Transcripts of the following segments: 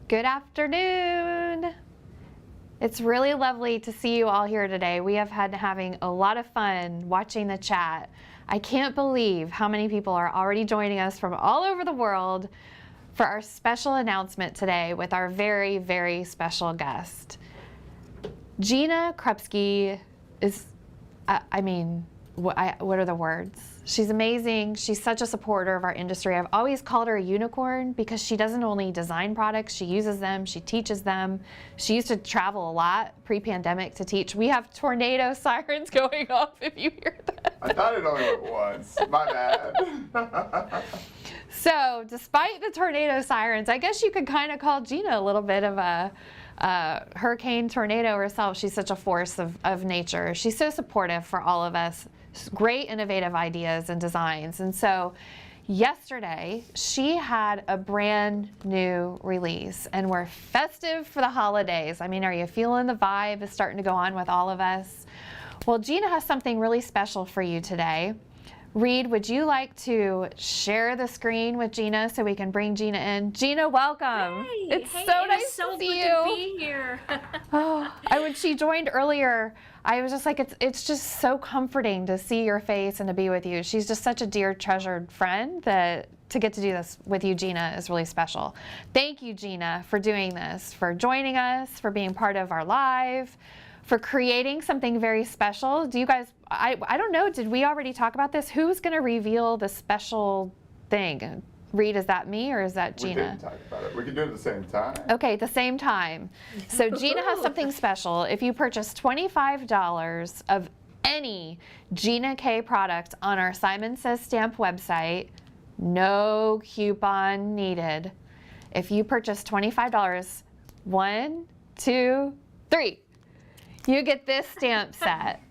Good afternoon. It's really lovely to see you all here today. We have had having a lot of fun watching the chat. I can't believe how many people are already joining us from all over the world for our special announcement today with our very, very special guest. Gina Krupski is, what are the words? She's amazing. She's such a supporter of our industry. I've always called her a unicorn because she doesn't only design products, she uses them, she teaches them. She used to travel a lot pre-pandemic to teach. We have tornado sirens going off if you hear that. I thought it only went once. My bad. So despite the tornado sirens, I guess you could kind of call Gina a little bit of a hurricane tornado herself. She's such a force of nature. She's so supportive for all of us. Great innovative ideas and designs. And so yesterday she had a brand new release, and we're festive for the holidays. I mean, are you feeling the vibe is starting to go on with all of us? Well, Gina has something really special for you today. Reed, would you like to share the screen with Gina so we can bring Gina in? Gina, welcome. Hey, It's so nice to see you. To be here. When she joined earlier, I was just like, it's just so comforting to see your face and to be with you. She's just such a dear, treasured friend that to get to do this with you, Gina, is really special. Thank you, Gina, for doing this, for joining us, for being part of our live, for creating something very special. Do you guys, I don't know, did we already talk about this? Who's going to reveal the special thing? Reed, is that me or is that Gina? We didn't talk about it. We can do it at the same time. Okay, at the same time. So Gina has something special. If you purchase $25 of any Gina K product on our Simon Says Stamp website, no coupon needed. If you purchase $25, 1, 2, 3. You get this stamp set.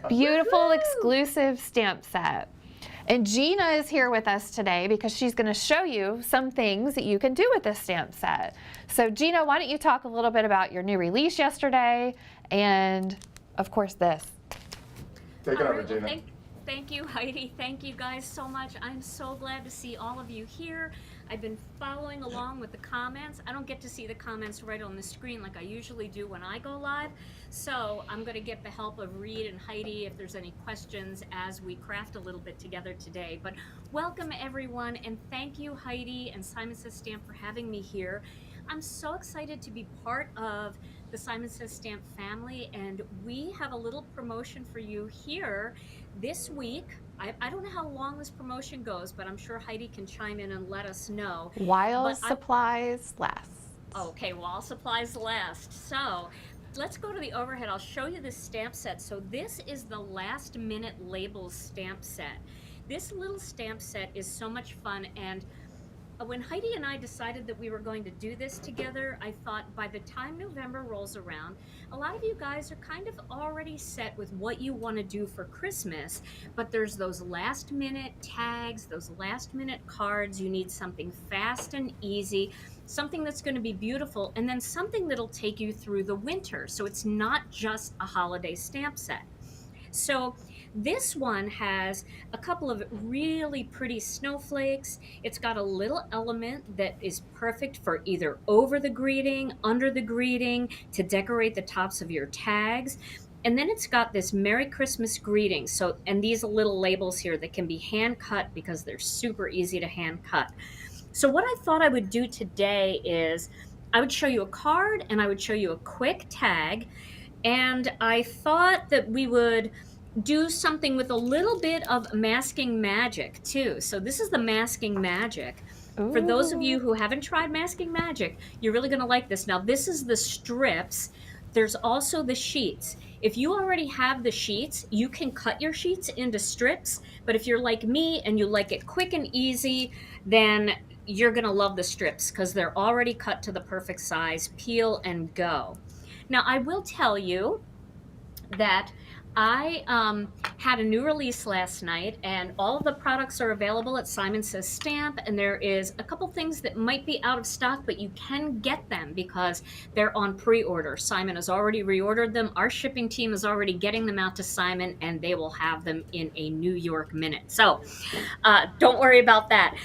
Beautiful, exclusive stamp set. And Gina is here with us today because she's going to show you some things that you can do with this stamp set. So Gina, why don't you talk a little bit about your new release yesterday and, of course, this. Take it over, Gina. Thank you, Heidi. Thank you guys so much. I'm so glad to see all of you here. I've been following along with the comments. I don't get to see the comments right on the screen like I usually do when I go live. So I'm going to get the help of Reed and Heidi if there's any questions as we craft a little bit together today. But welcome everyone, and thank you, Heidi and Simon Says Stamp, for having me here. I'm so excited to be part of the Simon Says Stamp family, and we have a little promotion for you here this week. I don't know how long this promotion goes, but I'm sure Heidi can chime in and let us know. While supplies last. Okay, while supplies last. So let's go to the overhead. I'll show you this stamp set. So this is the last minute labels stamp set. This little stamp set is so much fun, and when Heidi and I decided that we were going to do this together, I thought by the time November rolls around, a lot of you guys are kind of already set with what you want to do for Christmas, but there's those last minute tags, those last minute cards. You need something fast and easy, something that's going to be beautiful, and then something that'll take you through the winter. So it's not just a holiday stamp set. So this one has a couple of really pretty snowflakes. It's got a little element that is perfect for either over the greeting, under the greeting, to decorate the tops of your tags. And then it's got this Merry Christmas greeting. So, and these little labels here that can be hand cut because they're super easy to hand cut. So what I thought I would do today is I would show you a card and I would show you a quick tag. And I thought that we would do something with a little bit of masking magic too. So this is the masking magic. Ooh. For those of you who haven't tried masking magic, you're really going to like this. Now this is the strips. There's also the sheets. If you already have the sheets, you can cut your sheets into strips. But if you're like me and you like it quick and easy, then you're going to love the strips because they're already cut to the perfect size. Peel and go. Now, I will tell you that I had a new release last night, and all of the products are available at Simon Says Stamp, and there is a couple things that might be out of stock, but you can get them because they're on pre-order. Simon has already reordered them. Our shipping team is already getting them out to Simon, and they will have them in a New York minute. So don't worry about that.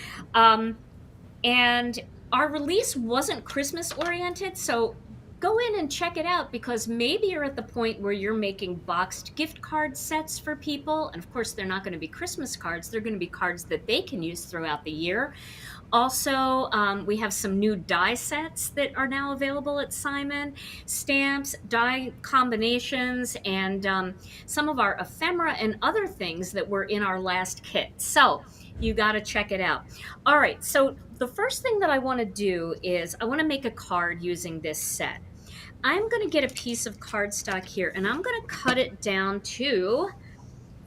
And our release wasn't Christmas oriented, so go in and check it out, because maybe you're at the point where you're making boxed gift card sets for people. And of course, they're not going to be Christmas cards, they're going to be cards that they can use throughout the year. Also, we have some new die sets that are now available at Simon, stamps, die combinations, and some of our ephemera and other things that were in our last kit. So you got to check it out. All right, so the first thing that I want to do is I want to make a card using this set. I'm going to get a piece of cardstock here, and I'm going to cut it down to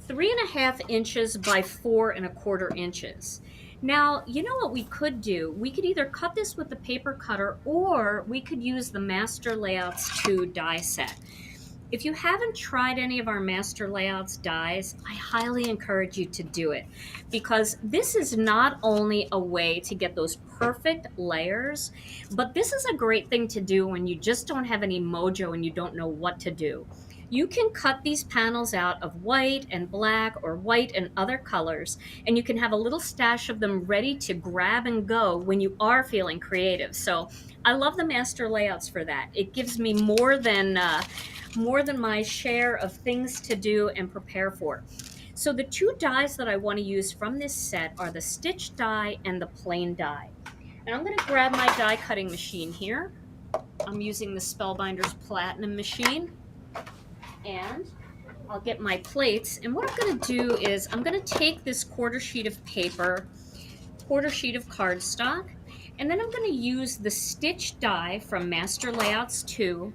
3.5 inches by 4.25 inches. Now, you know what we could do? We could either cut this with the paper cutter, or we could use the Master Layouts 2 die set. If you haven't tried any of our Master Layouts dies, I highly encourage you to do it, because this is not only a way to get those perfect layers, but this is a great thing to do when you just don't have any mojo and you don't know what to do. You can cut these panels out of white and black, or white and other colors, and you can have a little stash of them ready to grab and go when you are feeling creative. So I love the Master Layouts for that. It gives me more than my share of things to do and prepare for. So the two dies that I want to use from this set are the stitch die and the plain die. And I'm going to grab my die cutting machine here. I'm using the Spellbinders Platinum machine. And I'll get my plates. And what I'm going to do is I'm going to take this quarter sheet of paper, quarter sheet of cardstock, and then I'm going to use the stitch die from Master Layouts 2,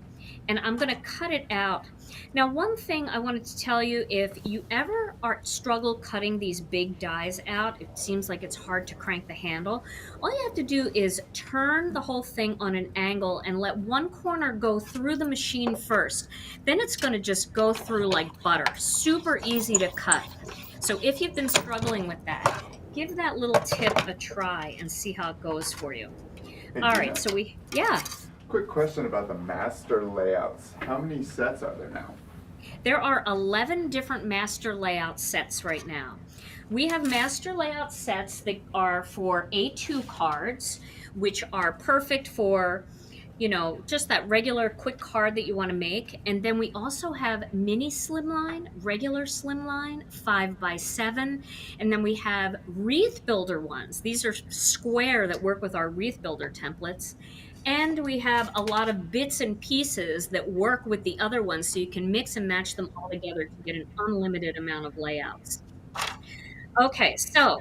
and I'm going to cut it out. Now, one thing I wanted to tell you, if you ever struggle cutting these big dies out, it seems like it's hard to crank the handle, all you have to do is turn the whole thing on an angle and let one corner go through the machine first. Then it's going to just go through like butter. Super easy to cut. So if you've been struggling with that, give that little tip a try and see how it goes for you. Hey, All Gina, right, so yeah. quick question about the Master Layouts. How many sets are there now? There are 11 different Master Layout sets right now. We have Master Layout sets that are for A2 cards, which are perfect for, you know, just that regular quick card that you want to make. And then we also have mini slimline, regular slimline, 5x7. And then we have wreath builder ones. These are square that work with our wreath builder templates. And we have a lot of bits and pieces that work with the other ones, so you can mix and match them all together to get an unlimited amount of layouts. Okay, so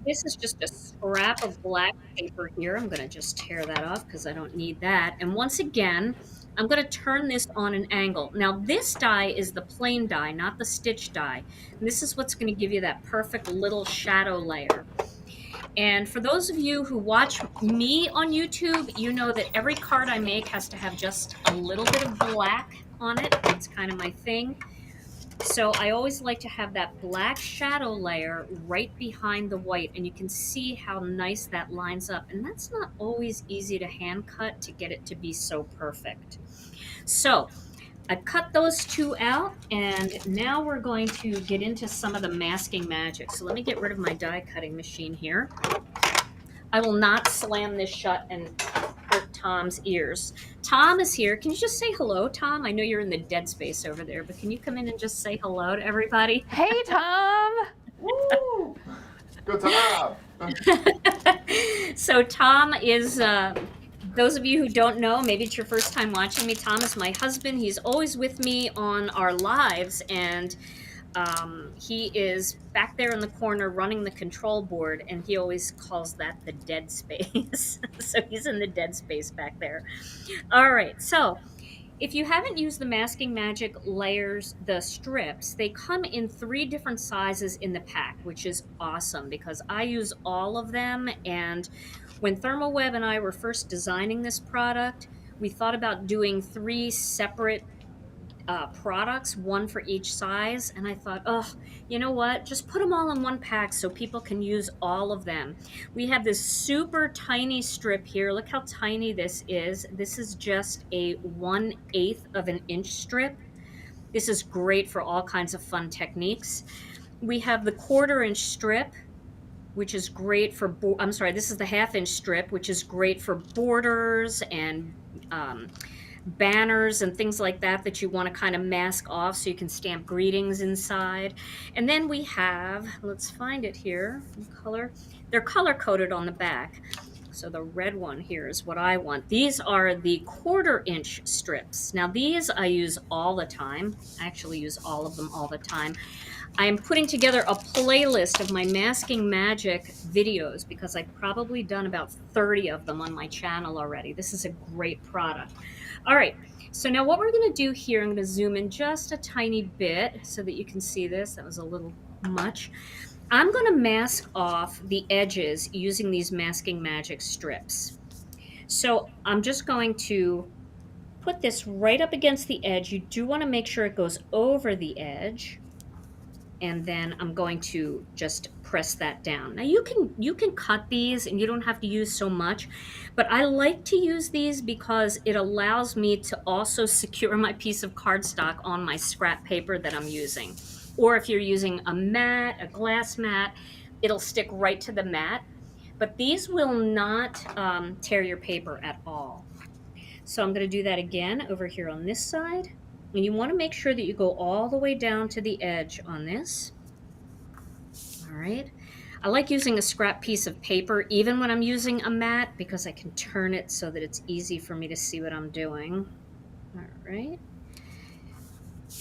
this is just a scrap of black paper here. I'm going to just tear that off because I don't need that. And once again, I'm going to turn this on an angle. Now, this die is the plain die, not the stitch die. And this is what's going to give you that perfect little shadow layer. And for those of you who watch me on YouTube, you know that every card I make has to have just a little bit of black on it. It's kind of my thing. So I always like to have that black shadow layer right behind the white, and you can see how nice that lines up. And that's not always easy to hand cut to get it to be so perfect. So I cut those two out, and now we're going to get into some of the masking magic. So let me get rid of my die cutting machine here. I will not slam this shut and hurt Tom's ears. Tom is here. Can you just say hello, Tom? I know you're in the dead space over there, but can you come in and just say hello to everybody? Hey, Tom. Woo! Good Tom! So Tom is... those of you who don't know, maybe it's your first time watching me, Tom is my husband. He's always with me on our lives, and he is back there in the corner running the control board, and he always calls that the dead space. So he's in the dead space back there. All right, so if you haven't used the Masking Magic layers, the strips, they come in 3 different sizes in the pack, which is awesome because I use all of them. And when ThermoWeb and I were first designing this product, we thought about doing 3 separate products, one for each size. And I thought, oh, you know what? Just put them all in one pack so people can use all of them. We have this super tiny strip here. Look how tiny this is. This is just a 1/8 of an inch strip. This is great for all kinds of fun techniques. We have the 1/4 inch strip. which is great for, I'm sorry, this is the 1/2 inch strip, which is great for borders and banners and things like that that you want to kind of mask off so you can stamp greetings inside. And then we have, let's find it here, color. They're color coded on the back. So the red one here is what I want. These are the 1/4 inch strips. Now these I use all the time. I actually use all of them all the time. I am putting together a playlist of my Masking Magic videos because I've probably done about 30 of them on my channel already. This is a great product. All right, so now what we're gonna do here, I'm gonna zoom in just a tiny bit so that you can see this. That was a little much. I'm gonna mask off the edges using these Masking Magic strips. So I'm just going to put this right up against the edge. You do wanna make sure it goes over the edge. And then I'm going to just press that down. Now you can cut these and you don't have to use so much, but I like to use these because it allows me to also secure my piece of cardstock on my scrap paper that I'm using. Or if you're using a mat, a glass mat, it'll stick right to the mat. But these will not tear your paper at all. So I'm going to do that again over here on this side. And you want to make sure that you go all the way down to the edge on this. All right. I like using a scrap piece of paper even when I'm using a mat because I can turn it so that it's easy for me to see what I'm doing. All right.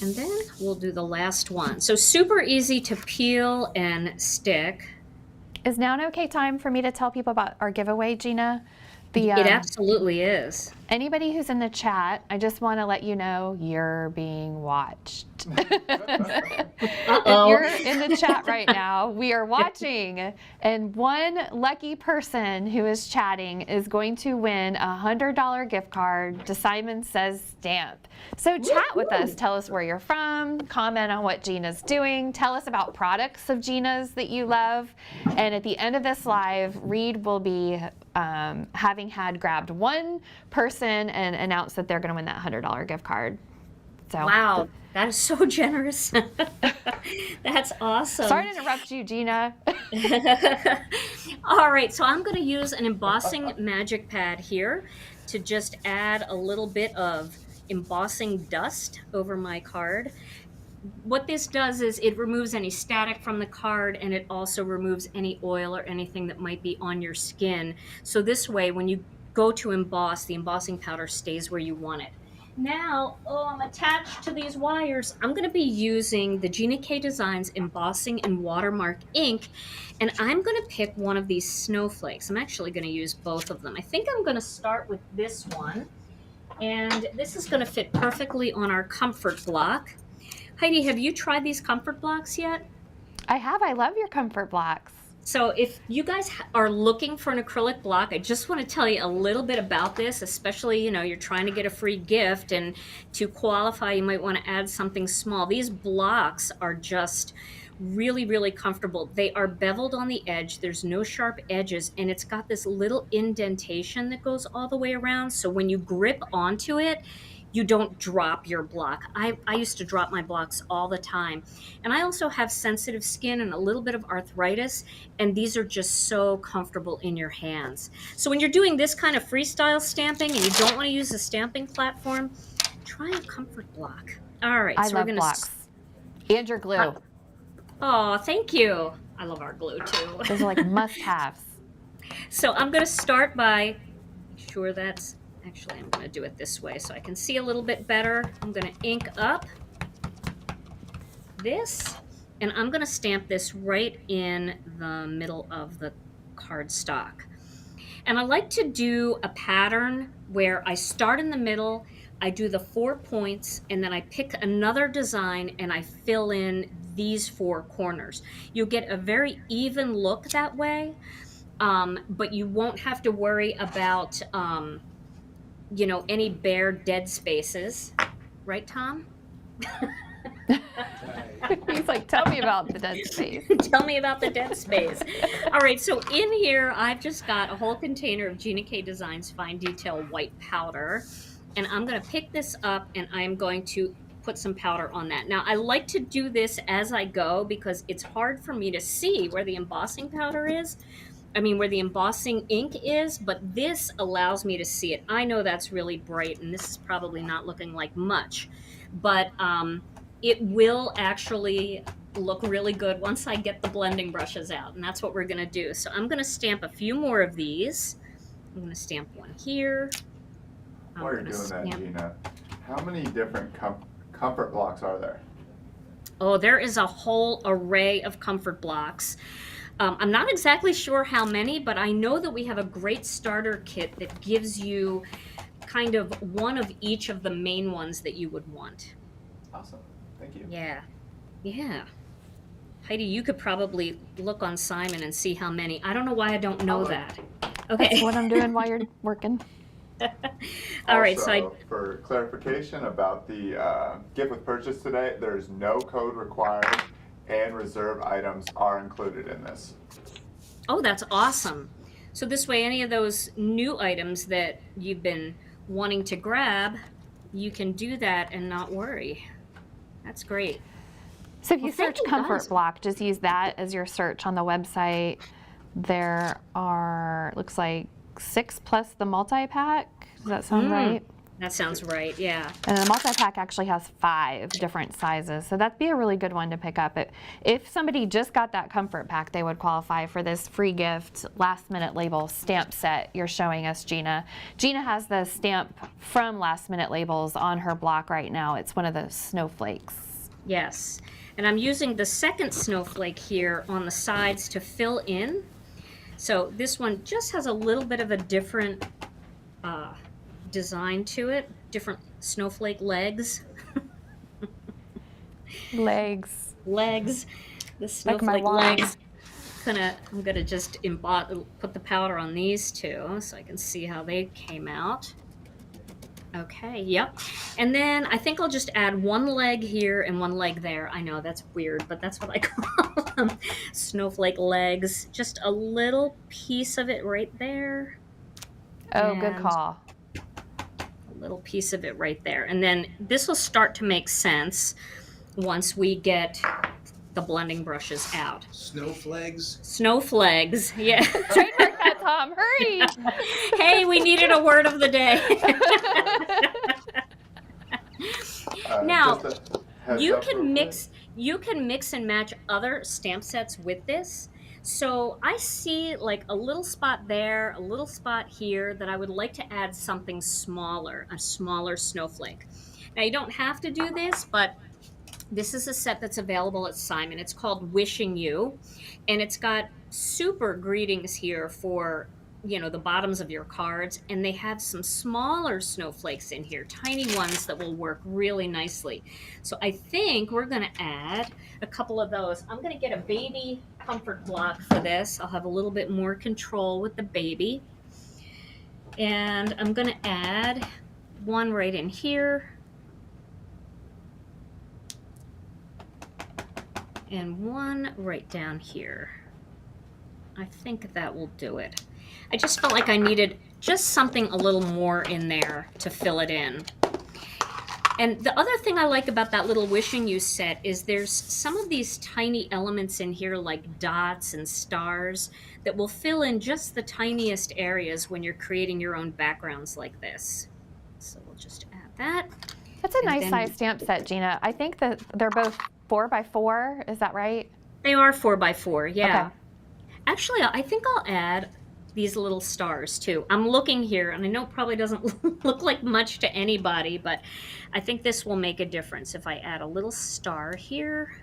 And then we'll do the last one. So super easy to peel and stick. Is now an okay time for me to tell people about our giveaway, Gina? It absolutely is. Anybody who's in the chat, I just want to let you know you're being watched. If you're in the chat right now, we are watching, and one lucky person who is chatting is going to win a $100 gift card to Simon Says Stamp. So chat with us. Tell us where you're from. Comment on what Gina's doing. Tell us about products of Gina's that you love. And at the end of this live, Reed will be having had grabbed one person and announced that they're going to win that $100 gift card. So wow, that is so generous. That's awesome. Sorry to interrupt you, Gina. All right, so I'm going to use an embossing magic pad here to just add a little bit of embossing dust over my card. What this does is it removes any static from the card, and it also removes any oil or anything that might be on your skin. So this way, when you go to emboss, the embossing powder stays where you want it. Now, I'm attached to these wires. I'm going to be using the Gina K Designs embossing and watermark ink, and I'm going to pick one of these snowflakes. I'm actually going to use both of them. I think I'm going to start with this one, and this is going to fit perfectly on our comfort block. Heidi, have you tried these comfort blocks yet? I have. I love your comfort blocks. So if you guys are looking for an acrylic block, I just want to tell you a little bit about this, especially, you're trying to get a free gift, and to qualify, you might want to add something small. These blocks are just really, really comfortable. They are beveled on the edge. There's no sharp edges, and it's got this little indentation that goes all the way around. So when you grip onto it, you don't drop your block. I used to drop my blocks all the time. And I also have sensitive skin and a little bit of arthritis, and these are just so comfortable in your hands. So when you're doing this kind of freestyle stamping and you don't want to use a stamping platform, try a comfort block. All right. I so love we're gonna blocks. And your glue. Oh, thank you. I love our glue too. Those are like must-haves. So I'm going to start by, sure that's, actually I'm going to do it this way so I can see a little bit better. I'm going to ink up this, and I'm going to stamp this right in the middle of the cardstock. And I like to do a pattern where I start in the middle, I do the 4 points, and then I pick another design and I fill in these 4 corners. You'll get a very even look that way, but you won't have to worry about any bare dead spaces. Right, Tom? He's like, tell me about the dead space. Tell me about the dead space. All right, so in here, I've just got a whole container of Gina K Designs Fine Detail White Powder. And I'm going to pick this up, and I'm going to put some powder on that. Now, I like to do this as I go because it's hard for me to see where the embossing powder is. I mean, where the embossing ink is, but this allows me to see it. I know that's really bright, and this is probably not looking like much, but it will actually look really good once I get the blending brushes out, and that's what we're gonna do. So I'm gonna stamp a few more of these. I'm gonna stamp one here. While you're doing that, Gina, how many different comfort blocks are there? Oh, there is a whole array of comfort blocks. I'm not exactly sure how many, but I know that we have a great starter kit that gives you kind of one of each of the main ones that you would want. Awesome. Thank you. Yeah. Yeah. Heidi, you could probably look on Simon and see how many. I don't know why I don't know that. Okay. That's what I'm doing while you're working. All right, so Also, for clarification about the gift with purchase today, there's no code required, and reserve items are included in this. oh, that's awesome. So this way, any of those new items that you've been wanting to grab, you can do that and not worry. That's great. So if you Well, thank search you, comfort guys. block, just use that as your search on the website. There are, looks like 6 plus the multi-pack. Does that sound right? That sounds right, yeah. And the multi-pack actually has 5 different sizes. So that'd be a really good one to pick up. If somebody just got that comfort pack, they would qualify for this free gift last minute label stamp set you're showing us, Gina. Gina has the stamp from Last Minute Labels on her block right now. It's one of those snowflakes. Yes. And I'm using the second snowflake here on the sides to fill in. So this one just has a little bit of a different design to it, different snowflake legs. Legs. Legs, the Like my snowflake wine. legs. I'm gonna just put the powder on these two so I can see how they came out. Okay, yep. And then I think I'll just add one leg here and one leg there. I know that's weird, but that's what I call them. Snowflake legs. Just a little piece of it right there. Oh, good And call. a little piece of it right there. And then this will start to make sense once we get the blending brushes out. Snowflakes. Snowflakes, yeah. Trademark that, Tom. Hurry. Hey, we needed a word of the day. Now, Just a heads you up can real mix and match other stamp sets with this. So I see like a little spot there, a little spot here that I would like to add something smaller, a smaller snowflake. Now you don't have to do this, but this is a set that's available at Simon. It's called Wishing You, and it's got super greetings here for, you know, the bottoms of your cards, and they have some smaller snowflakes in here, tiny ones that will work really nicely. So I think we're going to add a couple of those. I'm going to get a baby comfort block for this. I'll have a little bit more control with the baby. And I'm going to add one right in here. And one right down here. I think that will do it. I just felt like I needed just something a little more in there to fill it in. And the other thing I like about that little Wishing You set is there's some of these tiny elements in here like dots and stars that will fill in just the tiniest areas when you're creating your own backgrounds like this. So we'll just add that. That's a And nice then- size stamp set, Gina. I think that they're both 4x4. Is that right? They are 4x4, yeah. Okay. Actually, I think I'll add these little stars too. I'm looking here, and I know it probably doesn't look like much to anybody, but I think this will make a difference if I add a little star here.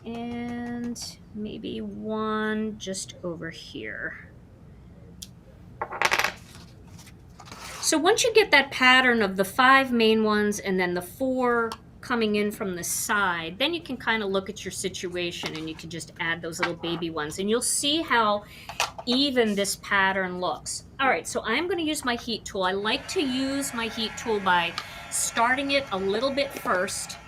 And maybe one just over here. So once you get that pattern of the 5 main ones and then the 4 coming in from the side, then you can kind of look at your situation and you can just add those little baby ones and you'll see how even this pattern looks. All right, so I'm going to use my heat tool. I like to use my heat tool by starting it a little bit first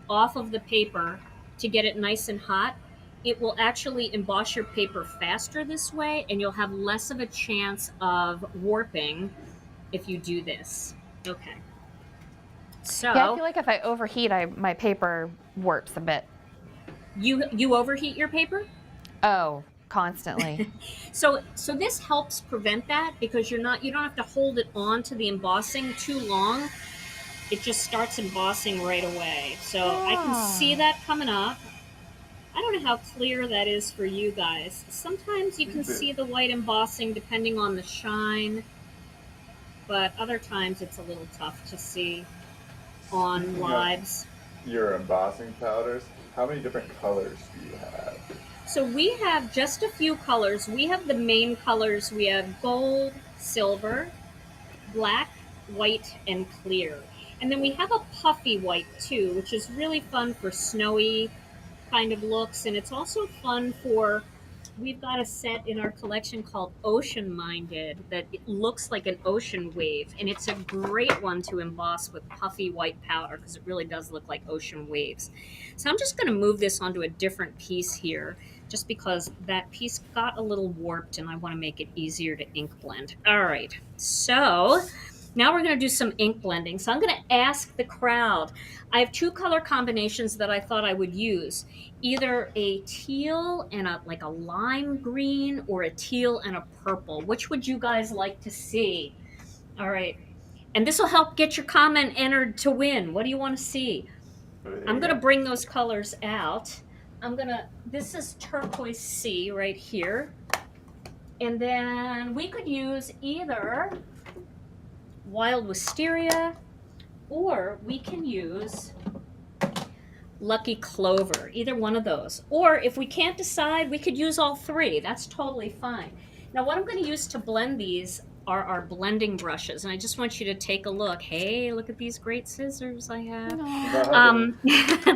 off of the paper to get it nice and hot. It will actually emboss your paper faster this way, and you'll have less of a chance of warping if you do this. Okay. So Yeah, I feel like if I overheat, my paper warps a bit. you overheat your paper? Oh, constantly. So this helps prevent that because you don't have to hold it on to the embossing too long. It just starts embossing right away. So I can see Ah. that coming up. I don't know how clear that is for you guys. Sometimes you can see the white embossing depending on the shine, but other times it's a little tough to see on Speaking of lives. your embossing powders, how many different colors do you have? So we have just a few colors. We have the main colors. We have gold, silver, black, white, and clear. And then we have a puffy white too, which is really fun for snowy kind of looks. And it's also fun for, we've got a set in our collection called Ocean Minded that it looks like an ocean wave. And it's a great one to emboss with puffy white powder because it really does look like ocean waves. So I'm just going to move this onto a different piece here just because that piece got a little warped and I want to make it easier to ink blend. All right, so now we're going to do some ink blending. So I'm going to ask the crowd. I have two color combinations that I thought I would use. Either a teal and a lime green or a teal and a purple. Which would you guys like to see? All right. And this will help get your comment entered to win. What do you want to see? I'm going to bring those colors out. This is turquoise sea right here. And then we could use either wild wisteria or we can use lucky clover, either one of those. Or if we can't decide, we could use all three. That's totally fine. Now what I'm going to use to blend these are our blending brushes, and I just want you to take a look. Hey, look at these great scissors I have.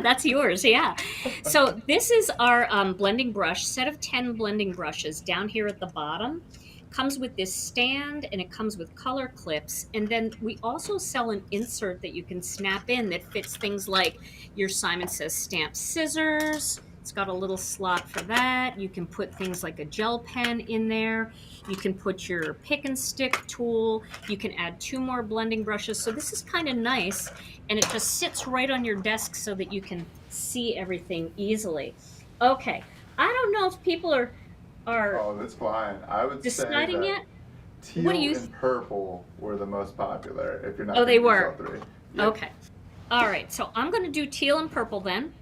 That's yours, yeah. So this is our blending brush, set of 10 blending brushes down here at the bottom. Comes with this stand and it comes with color clips, and then we also sell an insert that you can snap in that fits things like your Simon Says stamp scissors. It's got a little slot for that. You can put things like a gel pen in there. You can put your pick and stick tool. You can add 2 more blending brushes. So this is kind of nice, and it just sits right on your desk so that you can see everything easily. Okay, I don't know if people are Oh, that's fine. I would say deciding that yet. teal What do you and purple were the most popular. If you're not Oh, gonna they use were. all three. Yep. Okay. All right, so I'm going to do teal and purple then.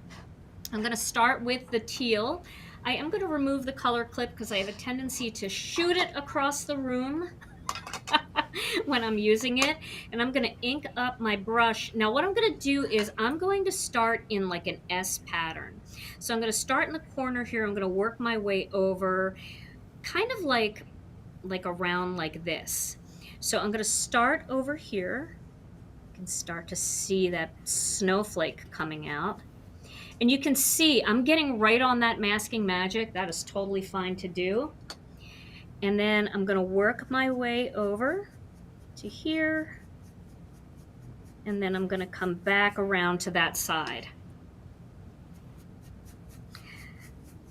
I'm going to start with the teal. I am going to remove the color clip because I have a tendency to shoot it across the room when I'm using it. And I'm going to ink up my brush. Now what I'm going to do is I'm going to start in like an S pattern. So I'm going to start in the corner here. I'm going to work my way over kind of like around like this. So I'm going to start over here. You can start to see that snowflake coming out. And you can see I'm getting right on that masking magic. That is totally fine to do. And then I'm going to work my way over to here. And then I'm going to come back around to that side.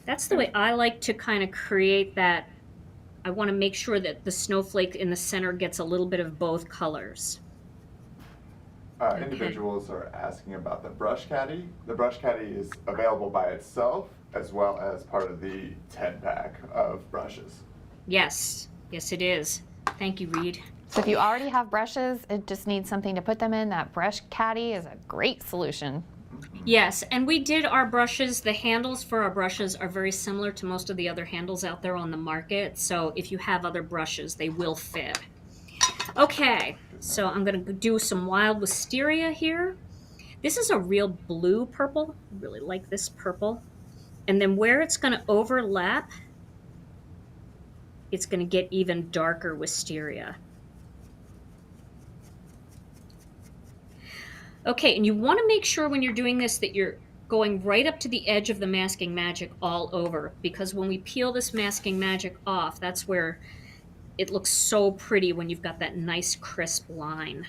That's the way I like to kind of create that. I want to make sure that the snowflake in the center gets a little bit of both colors. Okay. Individuals are asking about the brush caddy. The brush caddy is available by itself as well as part of the 10-pack of brushes. Yes, yes it is. Thank you, Reed. So if you already have brushes, it just needs something to put them in. That brush caddy is a great solution. Yes, and we did our brushes. The handles for our brushes are very similar to most of the other handles out there on the market. So if you have other brushes, they will fit. Okay, so I'm going to do some wild wisteria here. This is a real blue purple. I really like this purple. And then where it's going to overlap, it's going to get even darker wisteria. Okay, and you want to make sure when you're doing this that you're going right up to the edge of the masking magic all over, because when we peel this masking magic off, that's where it looks so pretty when you've got that nice crisp line.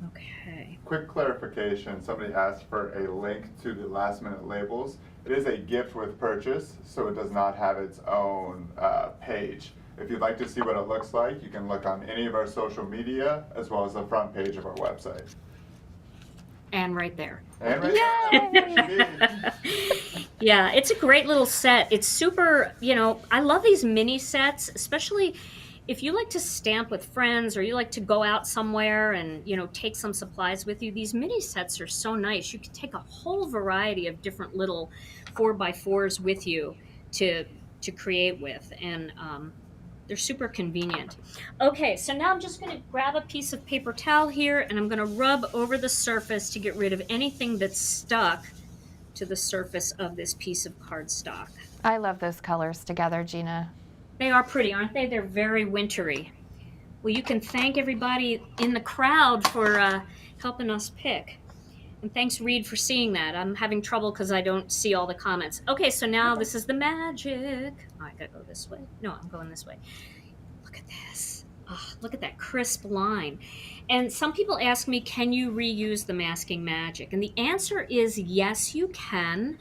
Okay. Quick clarification, somebody asked for a link to the last minute labels. It is a gift with purchase, so it does not have its own page. If you'd like to see what it looks like, you can look on any of our social media as well as the front page of our website. And right there. And right there. Yeah, it's a great little set. It's super, you know, I love these mini sets, especially if you like to stamp with friends or you like to go out somewhere and, you know, take some supplies with you. These mini sets are so nice. You can take a whole variety of different little 4x4s with you to create with, and they're super convenient. Okay, so now I'm just going to grab a piece of paper towel here and I'm going to rub over the surface to get rid of anything that's stuck to the surface of this piece of cardstock. I love those colors together, Gina. They are pretty, aren't they? They're very wintry. Well, you can thank everybody in the crowd for helping us pick. And thanks, Reed, for seeing that. I'm having trouble because I don't see all the comments. Okay, so now this is the magic. Oh, I gotta go this way. No, I'm going this way. Look at this. Oh, look at that crisp line. And some people ask me, can you reuse the masking magic? And the answer is yes, you can.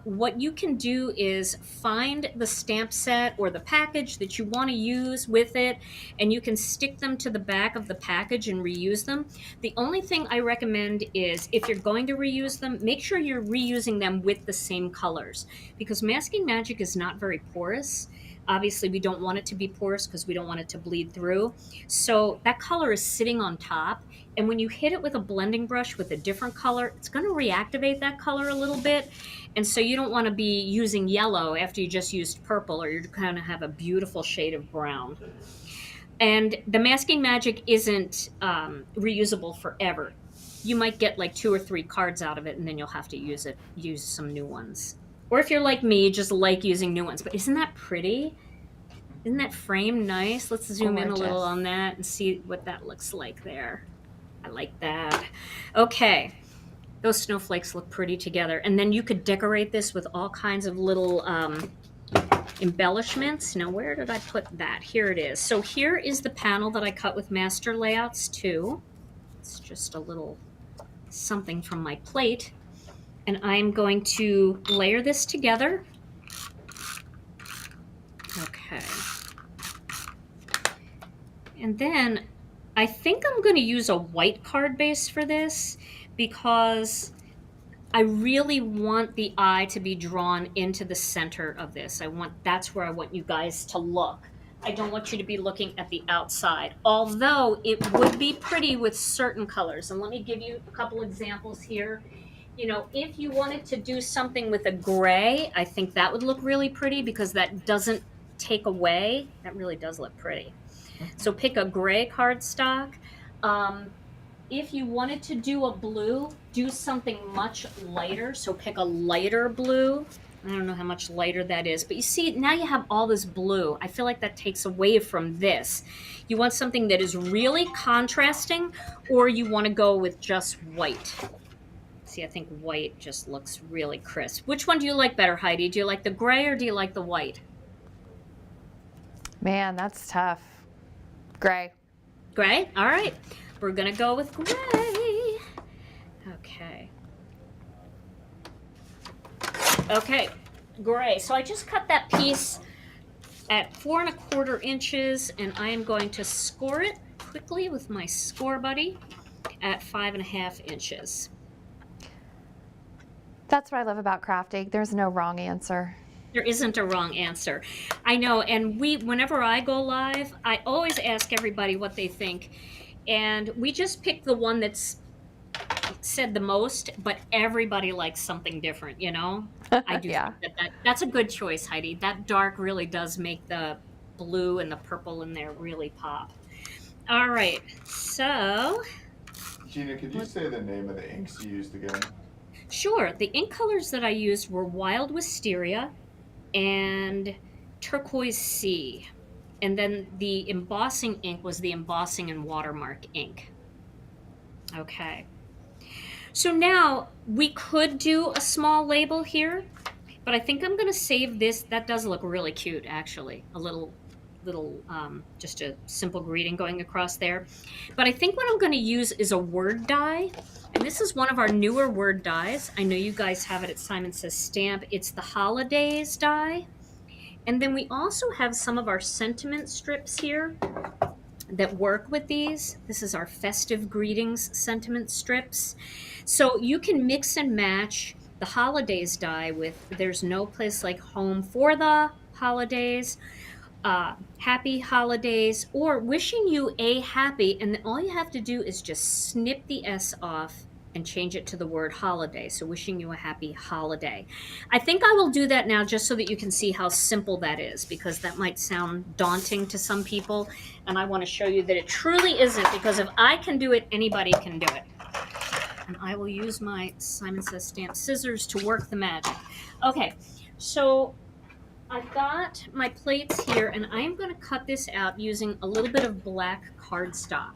What you can do is find the stamp set or the package that you want to use with it, and you can stick them to the back of the package and reuse them. The only thing I recommend is if you're going to reuse them, make sure you're reusing them with the same colors, because masking magic is not very porous. Obviously, we don't want it to be porous because we don't want it to bleed through. So that color is sitting on top. And when you hit it with a blending brush with a different color, it's going to reactivate that color a little bit. And so you don't want to be using yellow after you just used purple, or you're going to have a beautiful shade of brown. And the masking magic isn't reusable forever. You might get like 2 or 3 cards out of it, and then you'll have to use some new ones. Or if you're like me, just like using new ones. But isn't that pretty? Isn't that frame nice? Let's zoom in a little on that and see what that looks like there. I like that. Okay. Those snowflakes look pretty together. And then you could decorate this with all kinds of little embellishments. Now, where did I put that? Here it is. So here is the panel that I cut with Master Layouts 2. It's just a little something from my plate. And I'm going to layer this together. Okay. And then I think I'm going to use a white card base for this because I really want the eye to be drawn into the center of this. That's where I want you guys to look. I don't want you to be looking at the outside, although it would be pretty with certain colors. And let me give you a couple examples here. You know, if you wanted to do something with a gray, I think that would look really pretty because that doesn't take away. That really does look pretty. So pick a gray cardstock. If you wanted to do a blue, do something much lighter. So pick a lighter blue. I don't know how much lighter that is, but you see, now you have all this blue. I feel like that takes away from this. You want something that is really contrasting, or you want to go with just white. See, I think white just looks really crisp. Which one do you like better, Heidi? Do you like the gray or do you like the white? Man, that's tough. Gray. Gray? All right. We're going to go with gray. Okay. Okay, gray. So I just cut that piece at 4 1/4 inches, and I am going to score it quickly with my score buddy at 5 1/2 inches. That's what I love about crafting. There's no wrong answer. There isn't a wrong answer. I know, and whenever I go live, I always ask everybody what they think. And we just pick the one that's said the most, but everybody likes something different, you know? I do Yeah. think that's a good choice, Heidi. That dark really does make the blue and the purple in there really pop. All right, so... Gina, could you say the name of the inks you used again? Sure. The ink colors that I used were Wild Wisteria and Turquoise Sea. And then the embossing ink was the embossing and watermark ink. Okay. So now we could do a small label here, but I think I'm going to save this. That does look really cute, actually. A little just a simple greeting going across there. But I think what I'm going to use is a word die. And this is one of our newer word dies. I know you guys have it at Simon Says Stamp. It's the Holidays die. And then we also have some of our sentiment strips here that work with these. This is our festive greetings sentiment strips. So you can mix and match the holidays die with There's No Place Like Home for the Holidays, happy holidays, or wishing you a happy. And then all you have to do is just snip the S off and change it to the word holiday. So wishing you a happy holiday. I think I will do that now just so that you can see how simple that is, because that might sound daunting to some people. And I want to show you that it truly isn't, because if I can do it, anybody can do it. And I will use my Simon Says Stamp scissors to work the magic. Okay, so I've got my plates here, and I'm going to cut this out using a little bit of black cardstock.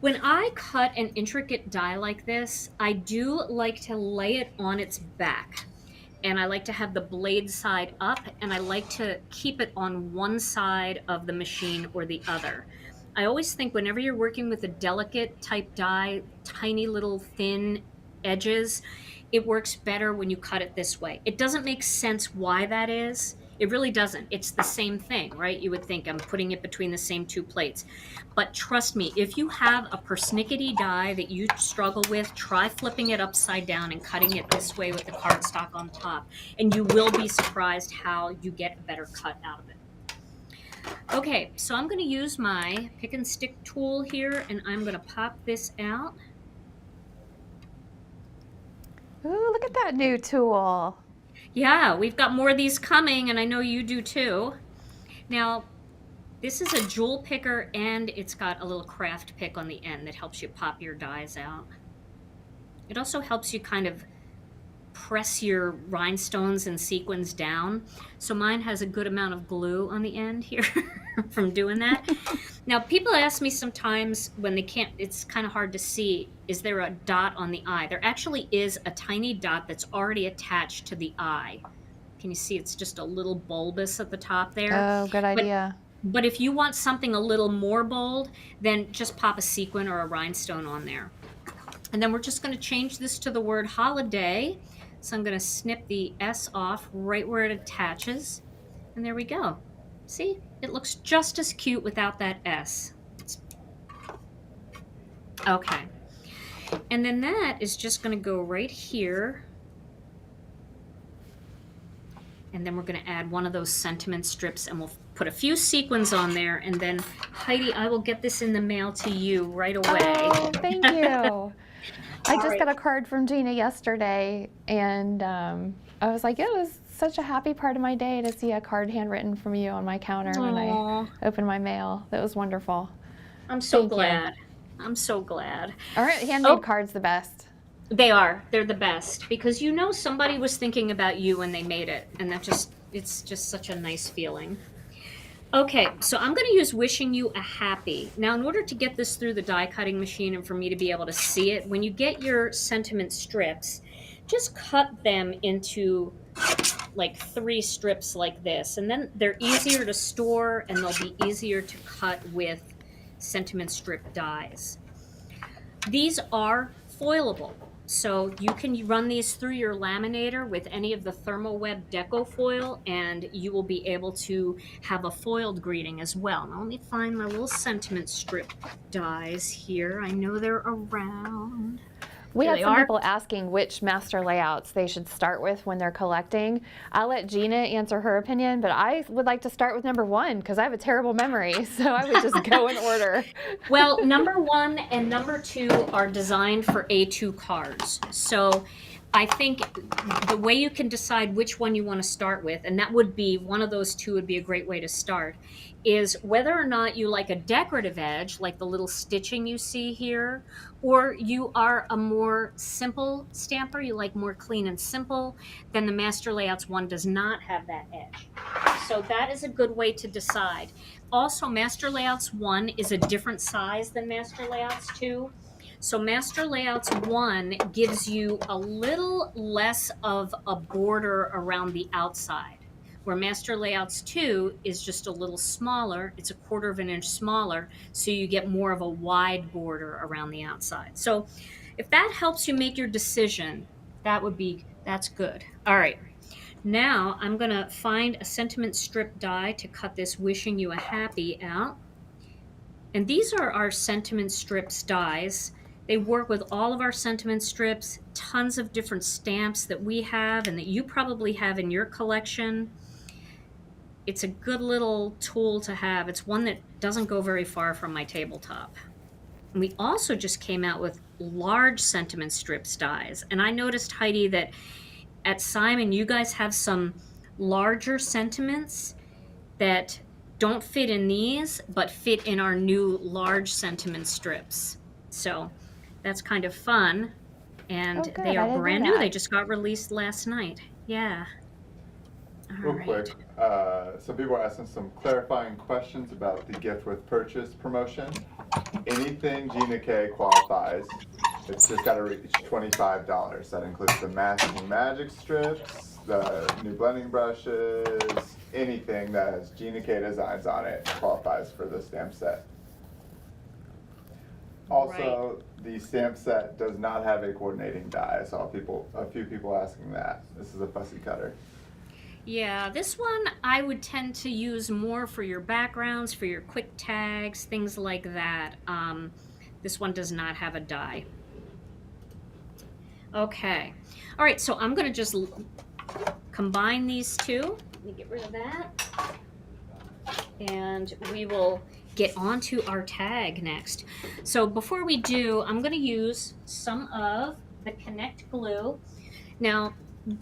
When I cut an intricate die like this, I do like to lay it on its back. And I like to have the blade side up, and I like to keep it on one side of the machine or the other. I always think whenever you're working with a delicate type die, tiny little thin edges, it works better when you cut it this way. It doesn't make sense why that is. It really doesn't. It's the same thing, right? You would think I'm putting it between the same two plates. But trust me, if you have a persnickety die that you struggle with, try flipping it upside down and cutting it this way with the cardstock on top. And you will be surprised how you get a better cut out of it. Okay, so I'm going to use my pick and stick tool here, and I'm going to pop this out. Ooh, look at that new tool. Yeah, we've got more of these coming, and I know you do too. Now, this is a jewel picker, and it's got a little craft pick on the end that helps you pop your dies out. It also helps you kind of press your rhinestones and sequins down. So mine has a good amount of glue on the end here from doing that. Now, people ask me sometimes when they can't, it's kind of hard to see, is there a dot on the eye? There actually is a tiny dot that's already attached to the eye. Can you see it's just a little bulbous at the top there? Oh, good idea. But if you want something a little more bold, then just pop a sequin or a rhinestone on there. And then we're just going to change this to the word holiday. So I'm going to snip the S off right where it attaches. And there we go. See? It looks just as cute without that S. Okay. And then that is just going to go right here. And then we're going to add one of those sentiment strips, and we'll put a few sequins on there. And then, Heidi, I will get this in the mail to you right away. Oh, thank you. I just right. got a card from Gina yesterday, and I was like, it was such a happy part of my day to see a card handwritten from you on my counter when I opened my mail. That was wonderful. I'm so Thank glad. I'm so glad. Aren't handmade cards the best? They are. They're the best, because you know somebody was thinking about you when they made it, and it's just such a nice feeling. Okay, so I'm going to use wishing you a happy. Now, in order to get this through the die cutting machine and for me to be able to see it, when you get your sentiment strips, just cut them into like 3 strips like this, and then they're easier to store and they'll be easier to cut with sentiment strip dies. These are foilable. So you can run these through your laminator with any of the ThermoWeb Deco foil, and you will be able to have a foiled greeting as well. Now let me find my little sentiment strip dies here. I know they're around. We Here had they some are. people asking which master layouts they should start with when they're collecting. I'll let Gina answer her opinion, but I would like to start with number 1 because I have a terrible memory, so I would just go in order. Well, number 1 and number 2 are designed for A2 cards. So I think the way you can decide which one you want to start with, and that would be one of those 2 would be a great way to start, is whether or not you like a decorative edge, like the little stitching you see here, or you are a more simple stamper, you like more clean and simple, then the Master Layouts 1 does not have that edge. So that is a good way to decide. Also, Master Layouts 1 is a different size than Master Layouts 2. So Master Layouts 1 gives you a little less of a border around the outside, where Master Layouts 2 is just a little smaller. It's a 1/4 of an inch smaller, so you get more of a wide border around the outside. So if that helps you make your decision, that's good. All right. Now I'm gonna find a sentiment strip die to cut this wishing you a happy out. And these are our sentiment strips dies. They work with all of our sentiment strips, tons of different stamps that we have and that you probably have in your collection. It's a good little tool to have. It's one that doesn't go very far from my tabletop. And we also just came out with large sentiment strips dies. And I noticed, Heidi, that at Simon, you guys have some larger sentiments that don't fit in these, but fit in our new large sentiment strips. So that's kind of fun. And Oh, good. they I are didn't know brand new. that. They just got released last night. Yeah. All Real right. quick, some people are asking some clarifying questions about the gift with purchase promotion. Anything Gina K qualifies, it's just got to reach $25. That includes the masking magic strips, the new blending brushes, anything that has Gina K designs on it qualifies for the stamp set. Also, the stamp set does not have a coordinating die. I saw a few people asking that. This is a fussy cutter. Yeah, this one I would tend to use more for your backgrounds, for your quick tags, things like that. This one does not have a die. Okay. All right, so I'm going to just combine these two. Let me get rid of that. And we will get onto our tag next. So before we do, I'm going to use some of the Connect glue. Now,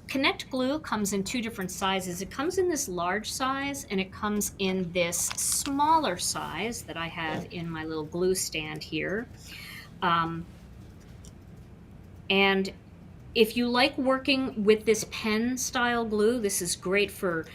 Connect glue comes in two different sizes. It comes in this large size and it comes in this smaller size that I have in my little glue stand here. And if you like working with this pen style glue, this is great for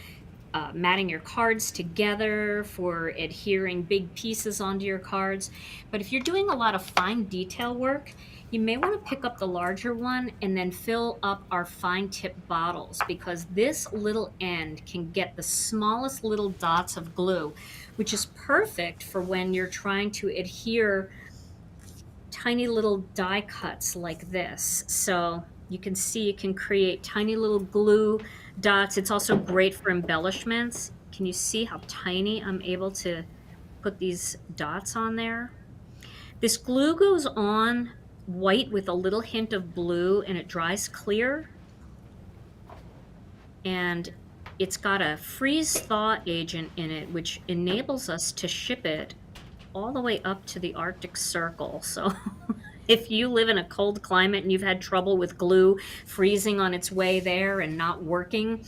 matting your cards together, for adhering big pieces onto your cards. But if you're doing a lot of fine detail work, you may want to pick up the larger one and then fill up our fine tip bottles, because this little end can get the smallest little dots of glue, which is perfect for when you're trying to adhere tiny little die cuts like this. So you can see it can create tiny little glue dots. It's also great for embellishments. Can you see how tiny I'm able to put these dots on there? This glue goes on white with a little hint of blue and it dries clear. And it's got a freeze thaw agent in it, which enables us to ship it all the way up to the Arctic Circle. So if you live in a cold climate and you've had trouble with glue freezing on its way there and not working,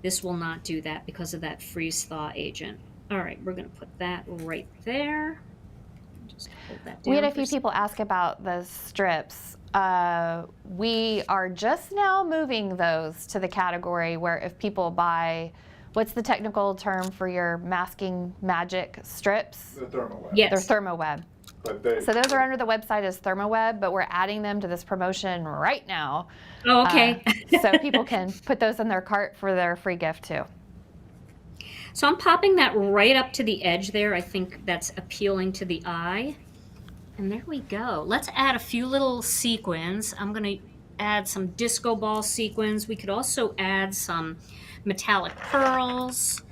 this will not do that because of that freeze thaw agent. All right, we're going to put that right there. Just hold that down. We had a few people ask about the strips. We are just now moving those to the category where if people buy, what's the technical term for your masking magic strips? The ThermoWeb. Yes. They're ThermoWeb. So those are under the website as ThermoWeb, but we're adding them to this promotion right now. Oh, okay. So people can put those in their cart for their free gift too. So I'm popping that right up to the edge there. I think that's appealing to the eye. And there we go. Let's add a few little sequins. I'm going to add some disco ball sequins. We could also add some metallic pearls.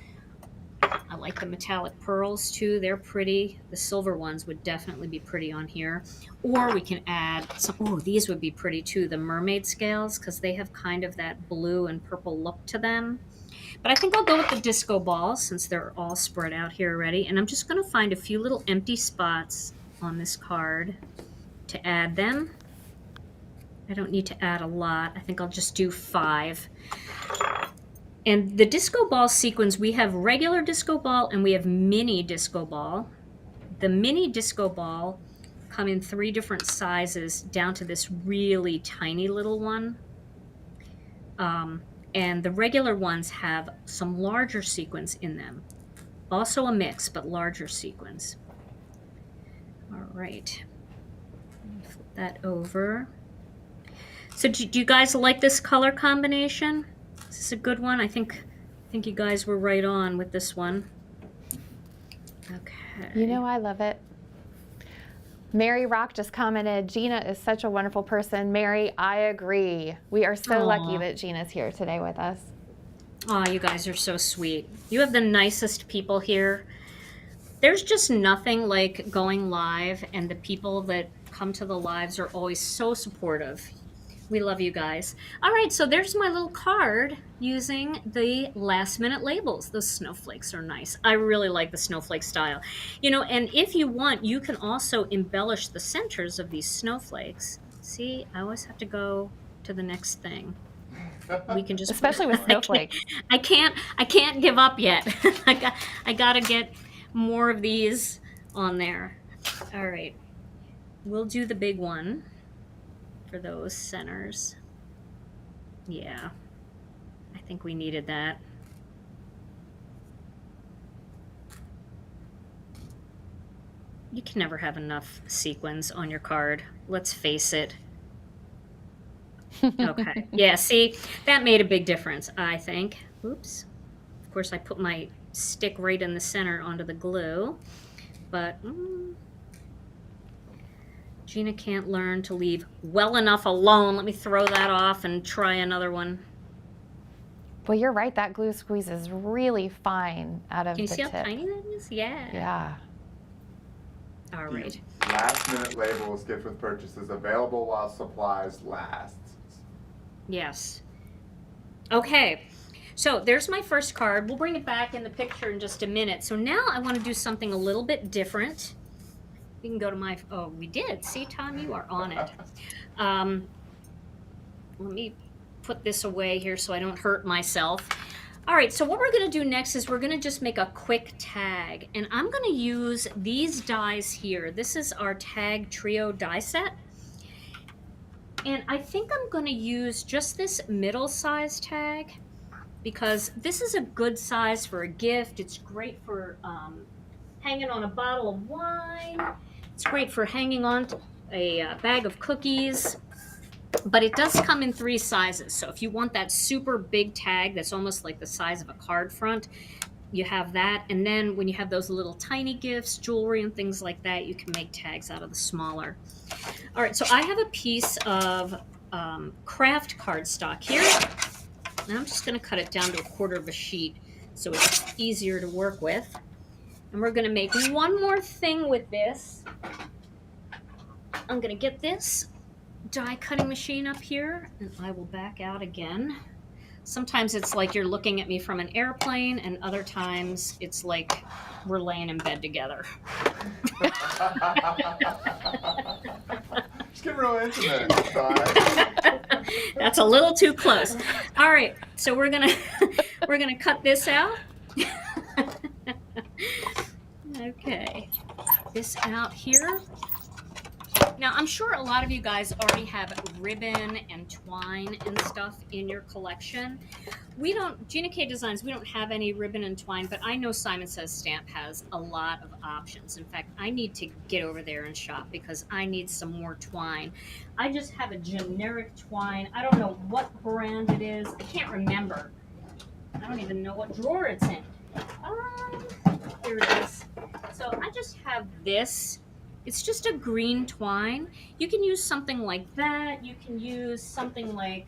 I like the metallic pearls too. They're pretty. The silver ones would definitely be pretty on here. Or we can add some, oh, these would be pretty too, the mermaid scales, because they have kind of that blue and purple look to them. But I think I'll go with the disco balls since they're all spread out here already. And I'm just going to find a few little empty spots on this card to add them. I don't need to add a lot. I think I'll just do 5. And the disco ball sequins, we have regular disco ball and we have mini disco ball. The mini disco ball come in 3 different sizes down to this really tiny little one. And the regular ones have some larger sequins in them. Also a mix, but larger sequins. All right. Flip that over. So do you guys like this color combination? Is this a good one? I think you guys were right on with this one. Okay. You know, I love it. Mary Rock just commented, Gina is such a wonderful person. Mary, I agree. We are so lucky that Gina's here today with us. Oh, you guys are so sweet. You have the nicest people here. There's just nothing like going live, and the people that come to the lives are always so supportive. We love you guys. All right, so there's my little card using the last minute labels. Those snowflakes are nice. I really like the snowflake style. You know, and if you want, you can also embellish the centers of these snowfleks. See, I always have to go to the next thing. We can just Especially with snowflakes. I can't give up yet. I gotta get more of these on there. All right, we'll do the big one for those centers. Yeah, I think we needed that. You can never have enough sequins on your card. Let's face it. Okay. Yeah, see, that made a big difference, I think. Oops. Of course, I put my stick right in the center onto the glue, but Gina can't learn to leave well enough alone. Let me throw that off and try another one. Well, you're right. That glue squeezes really fine out of the tip. Can you see how tiny that is? Yeah. Yeah. All right. Last minute labels, gift with purchases available while supplies last. Yes. Okay. So there's my first card. We'll bring it back in the picture in just a minute. So now I want to do something a little bit different. We can go to my, oh, we did. See, Tom, you are on it. Let me put this away here so I don't hurt myself. All right, so what we're going to do next is we're going to just make a quick tag. And I'm going to use these dies here. This is our tag trio die set. And I think I'm going to use just this middle size tag because this is a good size for a gift. It's great for hanging on a bottle of wine. It's great for hanging on to a bag of cookies. But it does come in 3 sizes. So if you want that super big tag that's almost like the size of a card front, you have that. And then when you have those little tiny gifts, jewelry and things like that, you can make tags out of the smaller. All right, so I have a piece of craft cardstock here. And I'm just going to cut it down to 1/4 of a sheet so it's easier to work with. And we're going to make one more thing with this. I'm going to get this die cutting machine up here, and I will back out again. Sometimes it's like you're looking at me from an airplane, and other times it's like we're laying in bed together. Just get real intimate. That's a little too close. All right, so we're gonna cut this out. Okay, this out here. Now, I'm sure a lot of you guys already have ribbon and twine and stuff in your collection. We don't, Gina K Designs, we don't have any ribbon and twine, but I know Simon Says Stamp has a lot of options. In fact, I need to get over there and shop because I need some more twine. I just have a generic twine. I don't know what brand it is. I can't remember. I don't even know what drawer it's in. Here it is. So I just have this. It's just a green twine. You can use something like that. You can use something like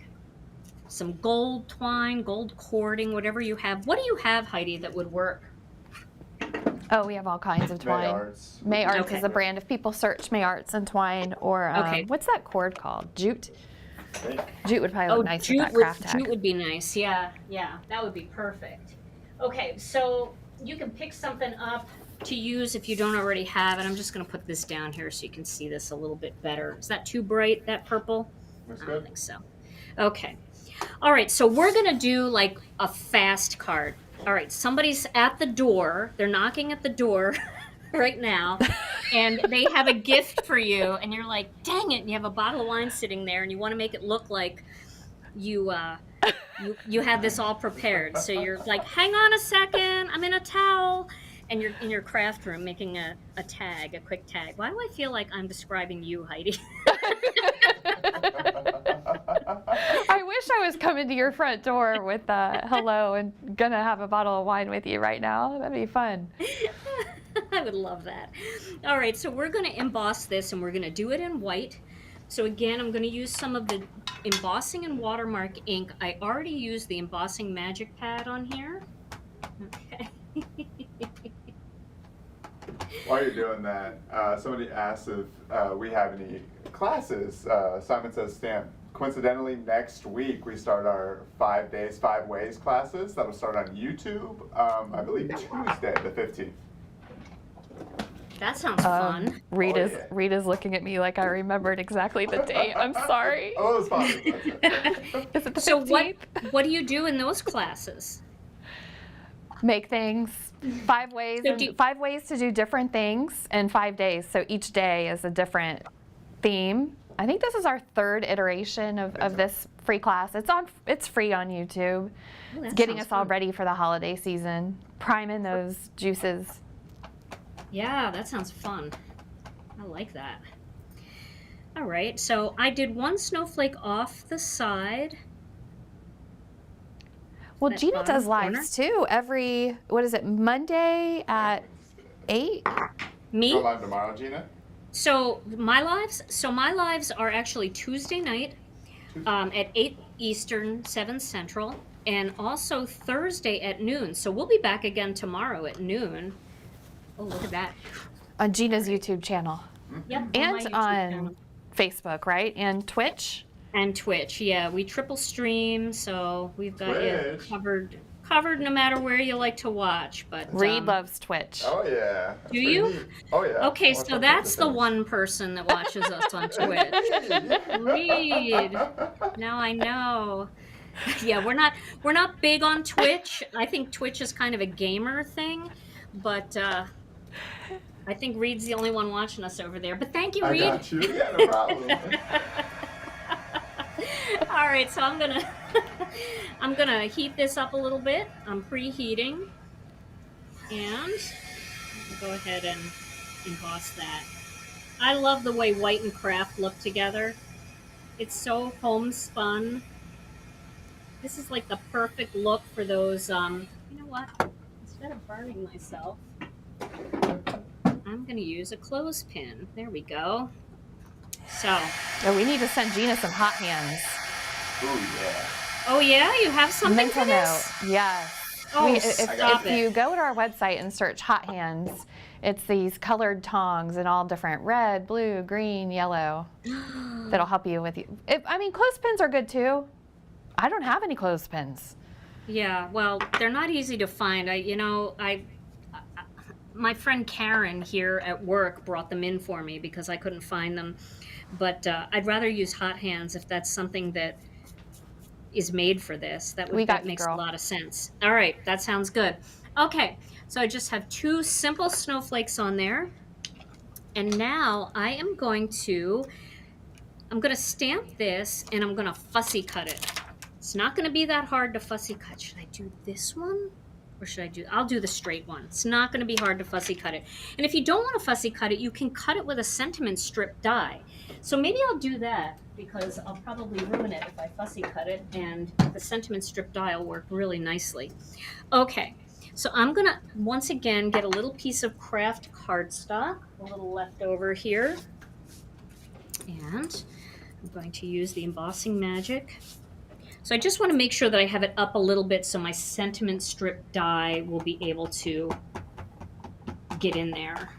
some gold twine, gold cording, whatever you have. What do you have, Heidi, that would work? Oh, we have all kinds of twine. Mayarts. Mayarts Okay. is a brand. If people search Mayarts and twine, or what's that cord called? Jute? Jute would probably look nice with that craft tag. Jute would be nice. Yeah, that would be perfect. Okay, so you can pick something up to use if you don't already have it. I'm just going to put this down here so you can see this a little bit better. Is that too bright, that purple? That's I good. don't think so. Okay. All right, so we're going to do like a fast card. All right, somebody's at the door. They're knocking at the door right now, and they have a gift for you, and you're like, dang it, and you have a bottle of wine sitting there, and you want to make it look like you have this all prepared. So you're like, hang on a second, I'm in a towel. And you're in your craft room making a tag, a quick tag. Why do I feel like I'm describing you, Heidi? I wish I was coming to your front door with hello and gonna have a bottle of wine with you right now. That'd be fun. I would love that. All right, so we're going to emboss this, and we're going to do it in white. So again, I'm going to use some of the embossing and watermark ink. I already used the embossing magic pad on here. Okay. While you're doing that, somebody asked if we have any classes. Simon says, Stamp. Coincidentally, next week we start our 5 days, 5 ways classes. That'll start on YouTube, I believe Tuesday, the 15th. That sounds fun. Rita's looking at me like I remembered exactly the date. I'm sorry. Oh, it's fine. Is it the So 15th? what do you do in those classes? Make things. 5 ways. So And 5 ways to do different things in 5 days. So each day is a different theme. I think this is our 3rd iteration of this free class. It's free on YouTube. Oh, It's that getting sounds us all fun. ready for the holiday season, priming those juices. Yeah, that sounds fun. I like that. All right, so I did 1 snowflake off the side. Well, That Gina bottom does corner. lives too every, Monday at 8? Me? Go live tomorrow, Gina? So my lives are actually Tuesday night at 8 Eastern, 7 Central, and also Thursday at noon. So we'll be back again tomorrow at noon. Oh, look at that. On Gina's YouTube channel. Yep. my And YouTube on channel. Facebook, right? And Twitch? And Twitch. Yeah, we triple stream, so we've got you Twitch. covered no matter where you like to watch. But Reed loves Twitch. Oh, yeah. That's Do pretty you? neat. Oh, yeah. Okay, Watch so our that's the pictures. one person that watches us on Twitch. Reed. Now I know. Yeah, we're not big on Twitch. I think Twitch is kind of a gamer thing, but I think Reed's the only one watching us over there. But thank you, I Reed. got you. Yeah, no problem. All right, so I'm gonna heat this up a little bit. I'm preheating, and I'll go ahead and emboss that. I love the way white and craft look together. It's so homespun. This is like the perfect look for those. You know what? Instead of burning myself, I'm gonna use a clothespin. There we go. So. Oh, we need to send Gina some hot hands. Ooh, yeah. Oh yeah, you have something Mental for this? note. Yes. Oh, If you go to our website and search hot hands, it's these colored tongs in all different red, blue, green, yellow that'll help you with you. Clothespins are good too. I don't have any clothespins. Yeah, well, they're not easy to find. My friend Karen here at work brought them in for me because I couldn't find them. But I'd rather use hot hands if that's something that is made for this. That makes a lot of sense. All right, that sounds good. Okay, so I just have 2 simple snowflakes on there. And now I'm going to stamp this and I'm going to fussy cut it. It's not going to be that hard to fussy cut. Should I do this one? Or I'll do the straight one. It's not going to be hard to fussy cut it. And if you don't want to fussy cut it, you can cut it with a sentiment strip die. So maybe I'll do that because I'll probably ruin it if I fussy cut it, and the sentiment strip die will work really nicely. Okay, so I'm going to, once again, get a little piece of craft cardstock, a little left over here. And I'm going to use the embossing magic. So I just want to make sure that I have it up a little bit so my sentiment strip die will be able to get in there.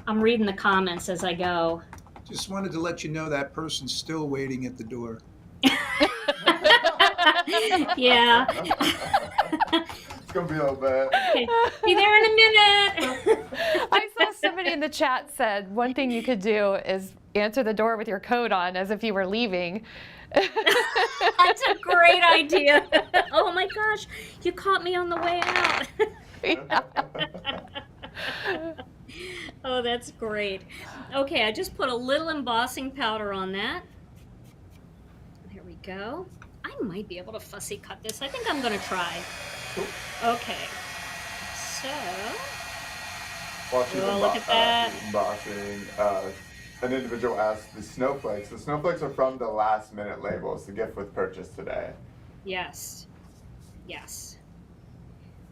I'm reading the comments as I go. Just wanted to let you know that person's still waiting at the door. Yeah. It's going to be a little bit. Okay. Be there in a minute. I saw somebody in the chat said one thing you could do is answer the door with your coat on as if you were leaving. That's a great idea. Oh my gosh, you caught me on the way out. Oh, that's great. Okay, I just put a little embossing powder on that. There we go. I might be able to fussy cut this. I think I'm going to try. Okay. So. While she's Oh, look at that. embossing, an individual asked the snowflakes. The snowflakes are from the last minute labels, the gift with purchase today. Yes. Yes.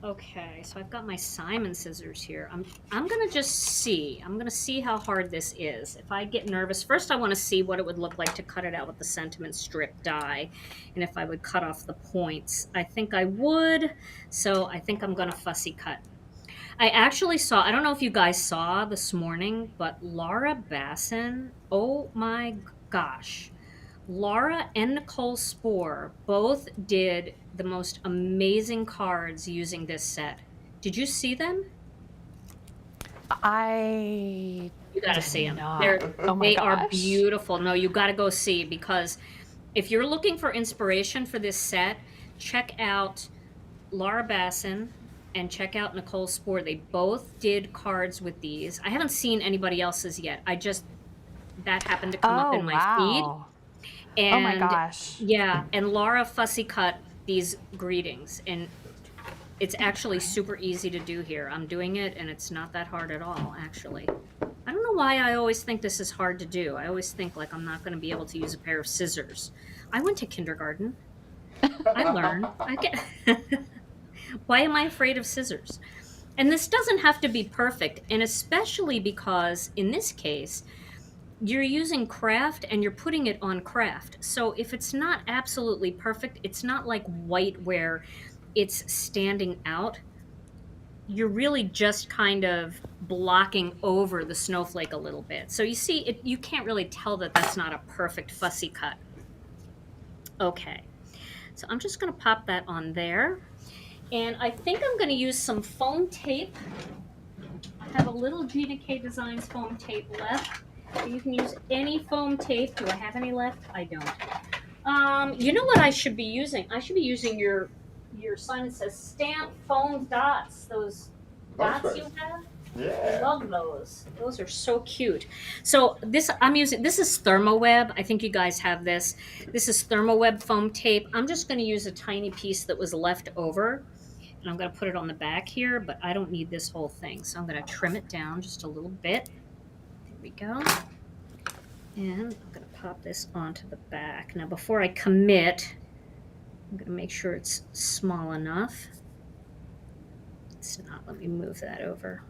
Okay, so I've got my Simon scissors here. I'm gonna just see. I'm gonna see how hard this is. If I get nervous, first I want to see what it would look like to cut it out with the sentiment strip die, and if I would cut off the points. I think I would, so I think I'm gonna fussy cut. I actually saw. I don't know if you guys saw this morning, but Laura Basson. Oh my gosh. Laura and Nicole Spohr both did the most amazing cards using this set. Did you see them? I You got to did see them. not. Oh my They are gosh. beautiful. No, you got to go see, because if you're looking for inspiration for this set, check out Laura Basson and check out Nicole Spohr. They both did cards with these. I haven't seen anybody else's yet. That happened to come up Oh in my feed. wow. And Oh my gosh. yeah, and Laura fussy cut these greetings, and it's actually super easy to do here. I'm doing it, and it's not that hard at all, actually. I don't know why I always think this is hard to do. I always think like I'm not going to be able to use a pair of scissors. I went to kindergarten. I learned. Why am I afraid of scissors? And this doesn't have to be perfect, and especially because in this case, you're using craft and you're putting it on craft. So if it's not absolutely perfect, it's not like white where it's standing out. You're really just kind of blocking over the snowflake a little bit. So you see, you can't really tell that that's not a perfect fussy cut. Okay, so I'm just going to pop that on there. And I think I'm going to use some foam tape. I have a little Gina K Designs foam tape left. You can use any foam tape. Do I have any left? I don't. You know what I should be using? I should be using your sign that says stamp foam dots. Those dots you have? Yeah. I love those. Those are so cute. So this is ThermoWeb. I think you guys have this. This is ThermoWeb foam tape. I'm just going to use a tiny piece that was left over, and I'm going to put it on the back here, but I don't need this whole thing. So I'm going to trim it down just a little bit. There we go. And I'm going to pop this onto the back. Now before I commit, I'm going to make sure it's small enough. It's not. Let me move that over.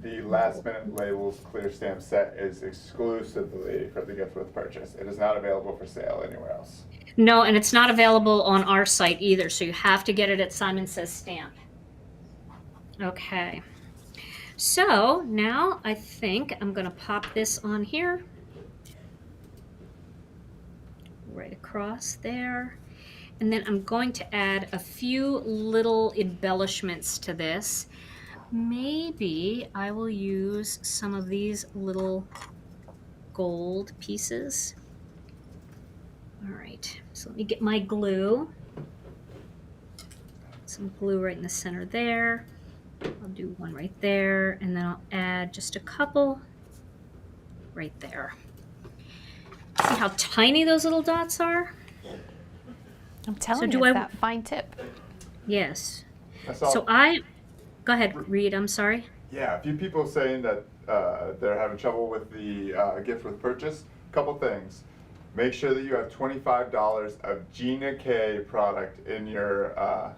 The last minute labels clear stamp set is exclusively for the gift with purchase. It is not available for sale anywhere else. No, and it's not available on our site either, so you have to get it at Simon Says Stamp. Okay. So now I think I'm going to pop this on here. Right across there. And then I'm going to add a few little embellishments to this. Maybe I will use some of these little gold pieces. All right, so let me get my glue. Some glue right in the center there. I'll do one right there, and then I'll add just a couple right there. See how tiny those little dots are? I'm telling So you, do it's I- that fine tip. Yes. That's all. So go ahead, Reed, I'm sorry. Yeah, a few people saying that they're having trouble with the gift with purchase. Couple things. Make sure that you have $25 of Gina K product in your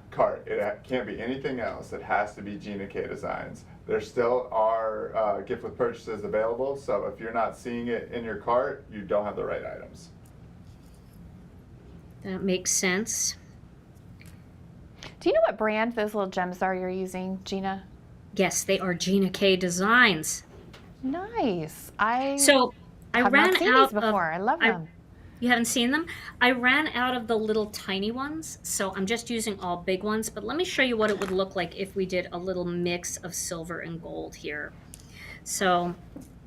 cart. It can't be anything else. It has to be Gina K Designs. There still are gift with purchases available, so if you're not seeing it in your cart, you don't have the right items. That makes sense. Do you know what brand those little gems are you're using, Gina? Yes, they are Gina K Designs. Nice. So I have ran not seen out these before. I love them. You haven't seen them? I ran out of the little tiny ones, so I'm just using all big ones. But let me show you what it would look like if we did a little mix of silver and gold here. So,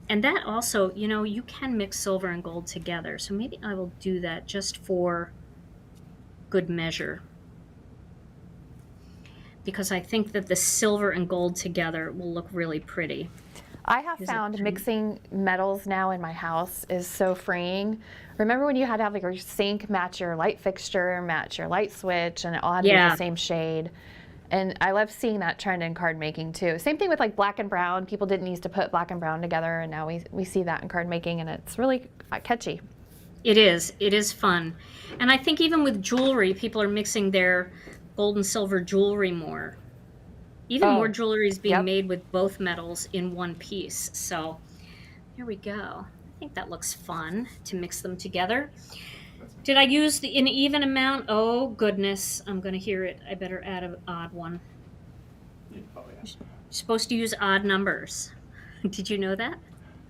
and that also, you know, you can mix silver and gold together. So maybe I will do that just for good measure, because I think that the silver and gold together will look really pretty. I have Is it found tiny? mixing metals now in my house is so freeing. Remember when you had to have like your sink match your light fixture, match your light switch, and it all had to be Yeah. the same shade? And I love seeing that trend in card making too. Same thing with like black and brown. People didn't used to put black and brown together, and now we see that in card making, and it's really catchy. It is fun. And I think even with jewelry, people are mixing their gold and silver jewelry more. Even more Oh, jewelry is being yep. made with both metals in one piece. So here we go. I think that looks fun to mix them together. Did I use an even amount? Oh, goodness. I'm going to hear it. I better add an odd one. Oh, yeah. You're supposed to use odd numbers. Did you know that?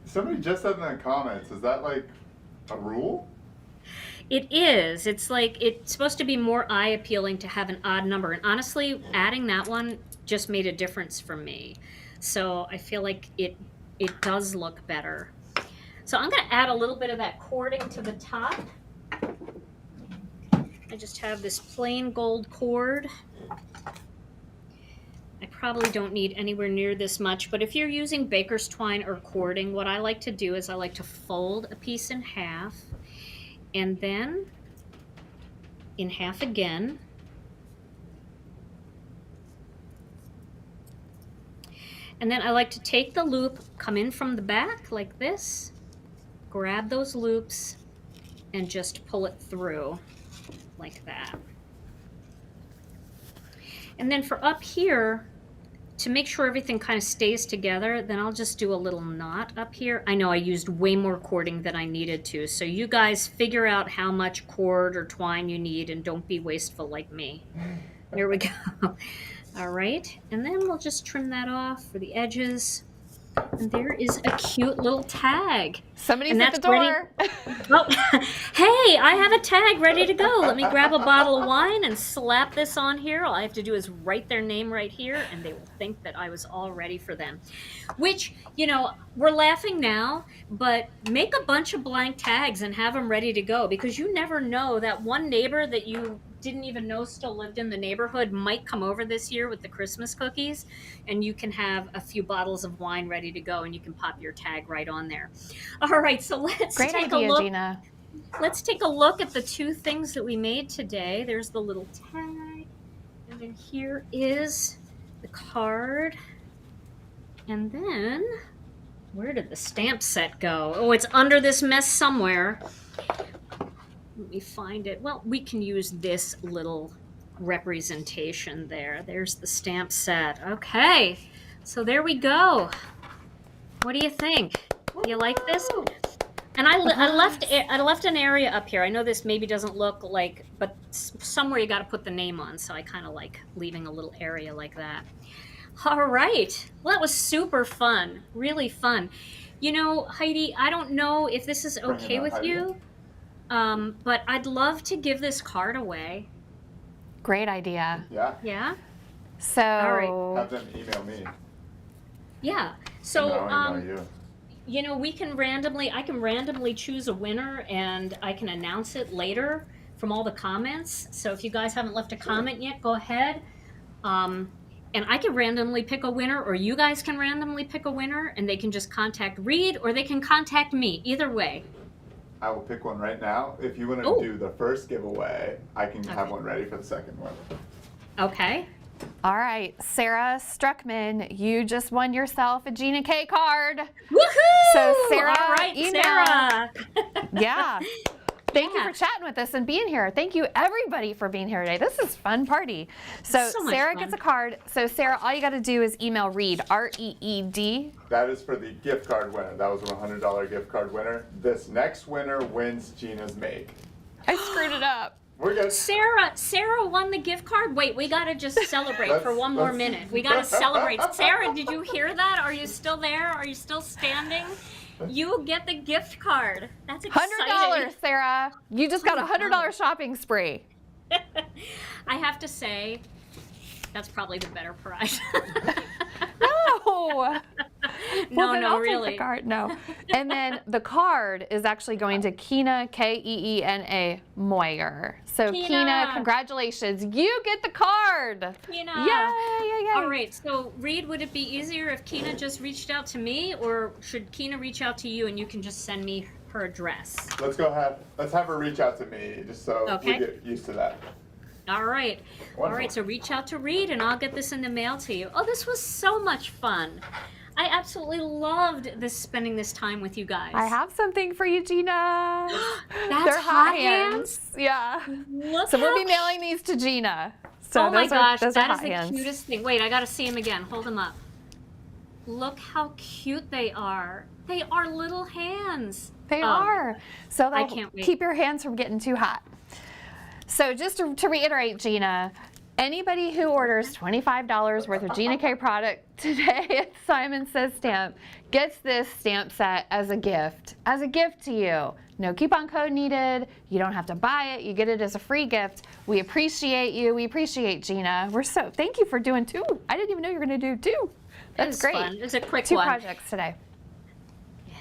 Somebody just said in the comments, is that like a rule? It is. It's like it's supposed to be more eye appealing to have an odd number. And honestly, adding that one just made a difference for me. So I feel like it does look better. So I'm going to add a little bit of that cording to the top. I just have this plain gold cord. I probably don't need anywhere near this much, but if you're using baker's twine or cording, what I like to do is I like to fold a piece in half and then in half again. And then I like to take the loop, come in from the back like this, grab those loops, and just pull it through like that. And then for up here, to make sure everything kind of stays together, then I'll just do a little knot up here. I know I used way more cording than I needed to, so you guys figure out how much cord or twine you need and don't be wasteful like me. There we go. All right, and then we'll just trim that off for the edges. And there is a cute little tag. Somebody's And at the that's ready- door. Oh, hey, I have a tag ready to go. Let me grab a bottle of wine and slap this on here. All I have to do is write their name right here, and they will think that I was all ready for them. Which, you know, we're laughing now, but make a bunch of blank tags and have them ready to go, because you never know, that one neighbor that you didn't even know still lived in the neighborhood might come over this year with the Christmas cookies, and you can have a few bottles of wine ready to go, and you can pop your tag right on there. All right, so let's Great take idea, a look. Gina. Let's take a look at the two things that we made today. There's the little tag, and then here is the card. And then, where did the stamp set go? Oh, it's under this mess somewhere. Let me find it. Well, we can use this little representation there. There's the stamp set. Okay, so there we go. What do you think? You like this? And I left an area up here. I know this maybe doesn't look like, but somewhere you got to put the name on. So I kind of like leaving a little area like that. All right. Well, that was super fun. Really fun. You know, Heidi, I don't know if this is okay with you, but I'd love to give this card away. Great idea. Yeah. Yeah? So, All Have them email me. Yeah. So, and I'll email you. you know, I can randomly choose a winner, and I can announce it later from all the comments. So if you guys haven't left a comment yet, go ahead. And I can randomly pick a winner, or you guys can randomly pick a winner, and they can just contact Reed, or they can contact me. Either way. I will pick one right now. If you want to Oh. do the first giveaway, I can have one ready for the second one. Okay. all right, Sarah Struckman, you just won yourself a Gina K card. Woohoo! So, Sarah, all right, email. Sarah. Yeah. Thank you Yeah. for chatting with us and being here. Thank you, everybody, for being here today. This is a fun party. So, So much Sarah fun. gets a card. So, Sarah, all you got to do is email Reed, R-E-E-D. That is for the gift card winner. That was a $100 gift card winner. This next winner wins Gina's make. I screwed it up. We're good. Sarah won the gift card. Wait, we gotta just celebrate for one more let's- minute. We gotta celebrate. Sarah, did you hear that? Are you still there? Are you still standing? You get the gift card. That's exciting. $100, Sarah. You just got a $100 shopping spree. I have to say, that's probably the better prize. No. Well, then I'll take really. the card. No. And then the card is actually going to Kina, K-E-E-N-A Moyer. So Kina, congratulations. You get the card. Kina. Yay. All right, so Reed, would it be easier if Kina just reached out to me, or should Kina reach out to you and you can just send me her address? Let's have her reach out to me just so Okay. we get used to that. All right. All right, so reach out to Reed and I'll get this in the mail to you. Oh, this was so much fun. I absolutely loved spending this time with you guys. I have something for you, Gina. That's They're hot hands. Yeah. Look So we'll how be mailing these to Gina. So oh my gosh, those that are is hot the hands. cutest thing. Wait, I gotta see them again. Hold them up. Look how cute they are. They are little hands. They are. So I they'll can't wait. keep your hands from getting too hot. So just to reiterate, Gina, anybody who orders $25 worth of Gina K product today at Simon Says Stamp gets this stamp set as a gift to you. No coupon code needed. You don't have to buy it. You get it as a free gift. We appreciate you. We appreciate Gina. Thank you for doing 2. I didn't even know you were going to do 2. That's great. Fun. It's a quick 2 one. projects today. Yeah.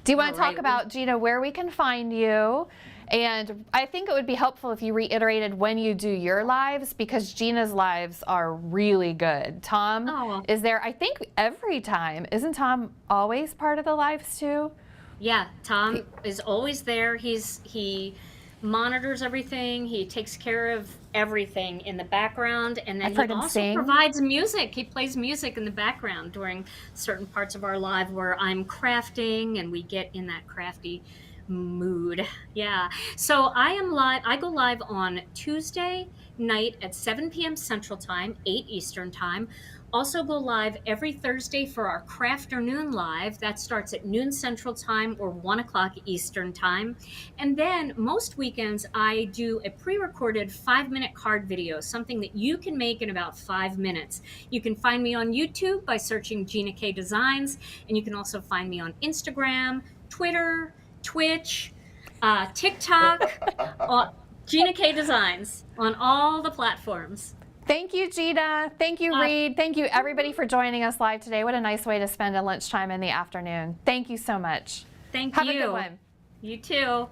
Do you want to All talk right. about, Gina, where we can find you? And I think it would be helpful if you reiterated when you do your lives, because Gina's lives are really good. Tom is there, I think, every time. Isn't Tom always part of the lives too? Yeah, Tom is always there. He monitors everything. He takes care of everything in the background, and then I've heard he him also sing. provides music. He plays music in the background during certain parts of our live where I'm crafting and we get in that crafty mood. Yeah. So I am live. I go live on Tuesday night at 7 p.m. Central Time, 8 Eastern Time. Also go live every Thursday for our Crafternoon Live. That starts at noon Central Time or 1 o'clock Eastern Time. And then most weekends, I do a pre-recorded 5-minute card video, something that you can make in about 5 minutes. You can find me on YouTube by searching Gina K Designs, and you can also find me on Instagram, Twitter, Twitch, TikTok, Gina K Designs on all the platforms. Thank you, Gina. Thank you, Reed. Thank you, everybody, for joining us live today. What a nice way to spend a lunchtime in the afternoon. Thank you so much. Thank Have you. a good one. You too.